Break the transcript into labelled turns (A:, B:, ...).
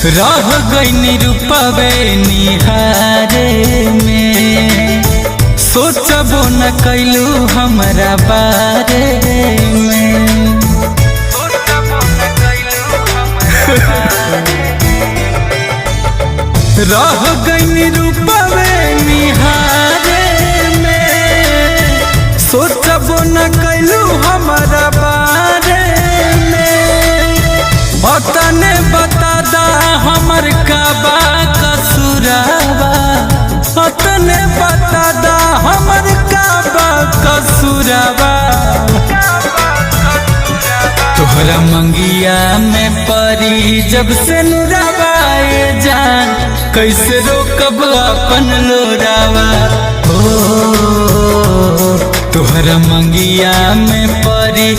A: रह गई रूपवे निहारे में, सोचबो न कैलू हमरा बारे में। रह गई रूपवे निहारे में, सोचबो न कैलू हमरा बारे में। तने बता दा हमर का बा कसूरावा, तने बता दा हमर का बा कसूरावा। तोहरा मंगिया में परी जब से नुरावा जान, कैसे रोकब अपन लोरावा। हो तोहरा मंगिया में परी